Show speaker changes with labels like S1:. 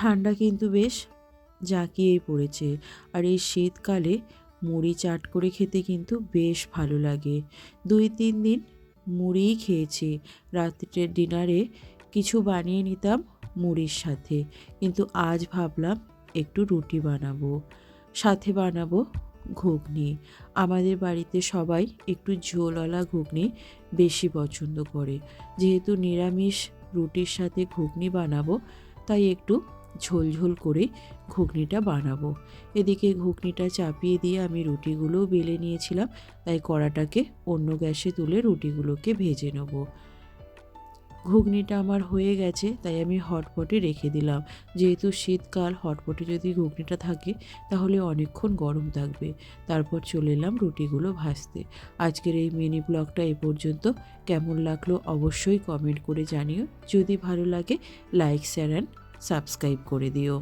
S1: ঠান্ডা কিন্তু বেশ জাঁকিয়েই পড়েছে। আর এই শীতকালে মুড়ি চাট করে খেতে কিন্তু বেশ ভালো লাগে। 2-3 দিন মুড়িই খেয়েছি। রাত্রের ডিনারে কিছু বানিয়ে নিতাম মুড়ির সাথে, কিন্তু আজ ভাবলাম একটু রুটি বানাবো, সাথে বানাবো ঘুগনি। আমাদের বাড়িতে সবাই একটু ঝোলওয়ালা ঘুগনি বেশি পছন্দ করে। যেহেতু নিরামিষ রুটির সাথে ঘুগনি বানাবো, তাই একটু ঝোল ঝোল করে ঘুগনিটা বানাবো। এদিকে ঘুগনিটা চাপিয়ে দিয়ে আমি রুটিগুলোও বেলে নিয়েছিলাম, তাই কড়াটাকে অন্য গ্যাসে তুলে রুটিগুলোকে ভেজে নেব। ঘুগনিটা আমার হয়ে গেছে, তাই আমি হটপটে রেখে দিলাম। যেহেতু শীতকাল, হটপটে যদি ঘুগনিটা থাকে তাহলে অনেকক্ষণ গরম থাকবে। তারপর চলে এলাম রুটিগুলো ভাজতে। আজকের এই মিনি ব্লগটা এ পর্যন্ত। কেমন লাগলো অবশ্যই কমেন্ট করে জানিও। যদি ভালো লাগে লাইক, শেয়ার অ্যান্ড সাবস্ক্রাইব করে দিও।